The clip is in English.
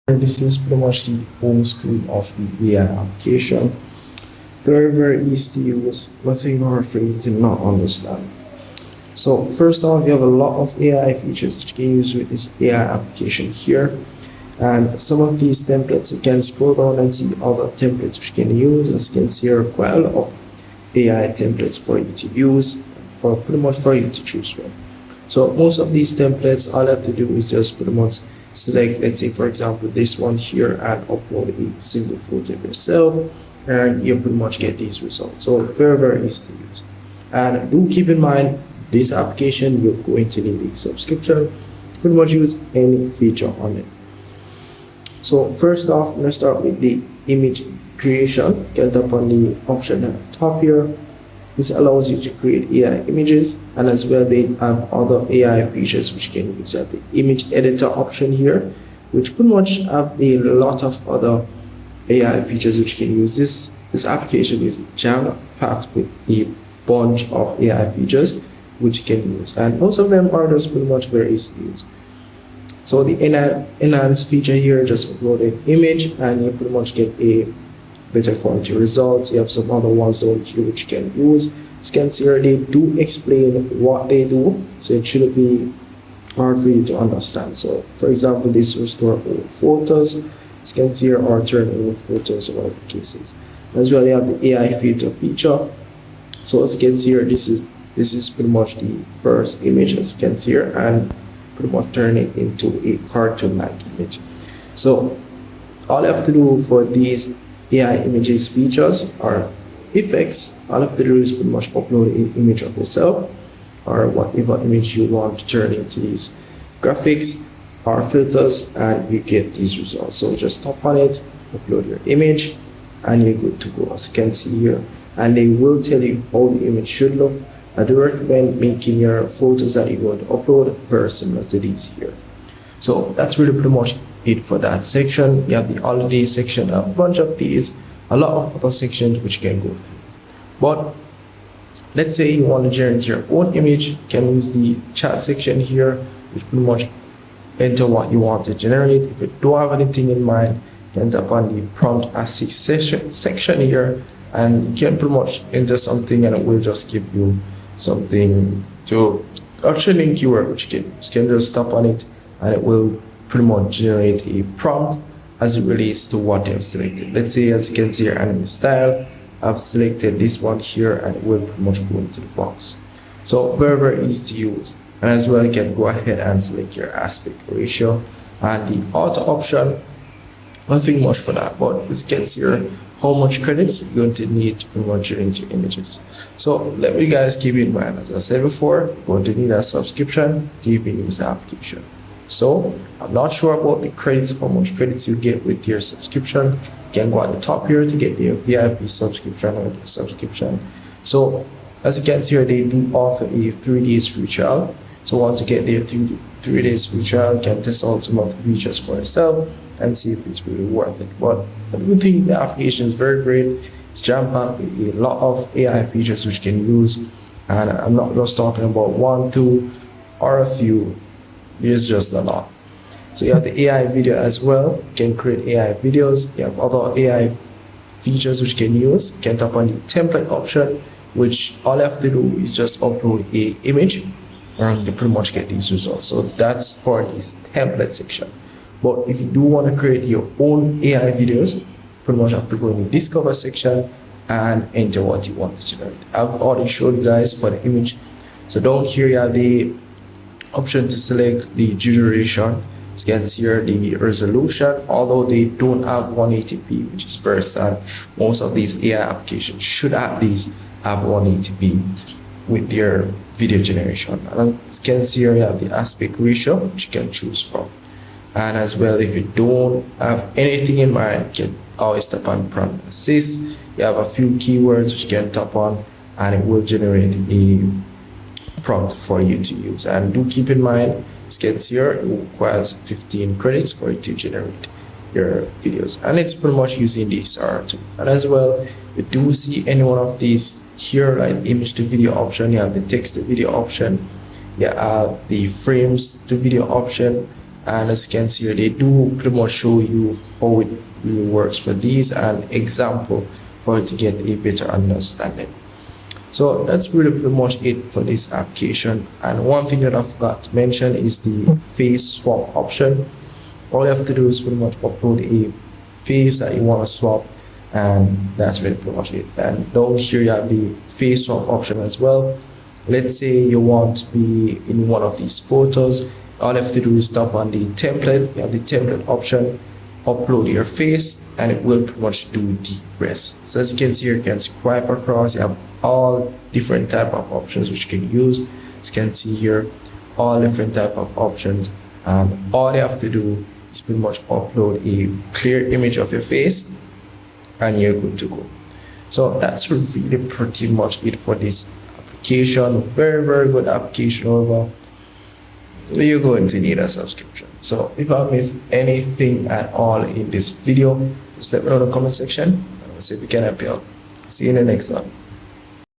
This is pretty much the home screen of the AI application. Very easy to use, nothing hard for you to not understand. So first off, you have a lot of AI features that you can use with this AI application here. And some of these templates, you can scroll down and see other templates which you can use. As you can see here, quite a lot of AI templates for you to use, for pretty much for you to choose from. So most of these templates, all I have to do is just pretty much select, let's say for example, this one here and upload a single photo of yourself, and you pretty much get these results. So very easy to use. And do keep in mind, this application, you're going to need a subscription to pretty much use any feature on it. So first off, I'm going to start with the image creation. Get up on the option at the top here. This allows you to create AI images, and as well they have other AI features which you can use. At the image editor option here, which pretty much have a lot of other AI features which you can use. This application is jam-packed with a bunch of AI features which you can use, and most of them are just pretty much very easy to use. So the enhance feature here, just upload an image and you pretty much get a better quality results. You have some other ones down here which you can use. Scans here, they do explain what they do, so it shouldn't be hard for you to understand. So for example, this restore old photos, scans here, or turn old photos or whatever cases. As well, you have the AI filter feature. So as you can see here, this is pretty much the first image, as you can see here, and pretty much turn it into a cartoon-like image. So all you have to do for these AI images features or effects, all you have to do is pretty much upload an image of yourself or whatever image you want to turn into these graphics or filters, and you get these results. So just tap on it, upload your image, and you're good to go, as you can see here. And they will tell you how the image should look. I do recommend making your photos that you're going to upload very similar to these here. So that's really pretty much it for that section. You have the holiday section, a bunch of these, a lot of other sections which you can go through. But let's say you want to generate your own image, you can use the chat section here, which pretty much enter what you want to generate. If you don't have anything in mind, you can tap on the prompt assist section here, and you can pretty much enter something and it will just give you something to actually link keyword which you can just tap on it and it will pretty much generate a prompt as it relates to what you have selected. Let's say, as you can see here, anime style, I've selected this one here and it will pretty much go into the box. So very easy to use. And as well, you can go ahead and select your aspect ratio and the auto option. Nothing much for that, but as you can see here, how much credits you're going to need to pretty much generate your images. So let me guys keep in mind, as I said before, you're going to need a subscription to even use the application. So I'm not sure about the credits, how much credits you get with your subscription. You can go at the top here to get your VIP subscription or the subscription. So as you can see here, they do offer a 3 days free trial. So once you get their 3 days free trial, you can test out some of the features for yourself and see if it's really worth it. But I do think the application is very great. It's jam-packed with a lot of AI features which you can use. And I'm not just talking about one, two, or a few. There's just a lot. So you have the AI video as well. You can create AI videos. You have other AI features which you can use. You can tap on the template option, which all you have to do is just upload a image and you pretty much get these results. So that's for this template section. But if you do want to create your own AI videos, pretty much have to go in the discover section and enter what you want to generate. I've already showed you guys for the image. So down here you have the option to select the duration. You can see here the resolution, although they don't have 180p, which is very sad. Most of these AI applications should at least have 180p with their video generation. And as you can see here, you have the aspect ratio, which you can choose from. And as well, if you don't have anything in mind, you can always tap on prompt assist. You have a few keywords which you can tap on and it will generate a prompt for you to use. And do keep in mind, as you can see here, it requires 15 credits for it to generate your videos, and it's pretty much using the SR tool. And as well, you do see any one of these here, like image to video option, you have the text to video option, you have the frames to video option, And as you can see here, they do pretty much show you how it really works for these, and example for you to get a better understanding. So that's really pretty much it for this application. And one thing that I forgot to mention is the face swap option. All you have to do is pretty much upload a face that you want to swap, and that's really pretty much it. And down here you have the face swap option as well. Let's say you want to be in one of these photos. All you have to do is tap on the template. You have the template option, upload your face, and it will pretty much do the rest. So as you can see here, you can swipe across. You have all different type of options which you can use. As you can see here, all different type of options, and all you have to do is pretty much upload a clear image of your face and you're good to go. So that's really pretty much it for this application. Very good application overall. You're going to need a subscription. So if I miss anything at all in this video, just let me know in the comment section. I'll see if we can help you out. See you in the next one.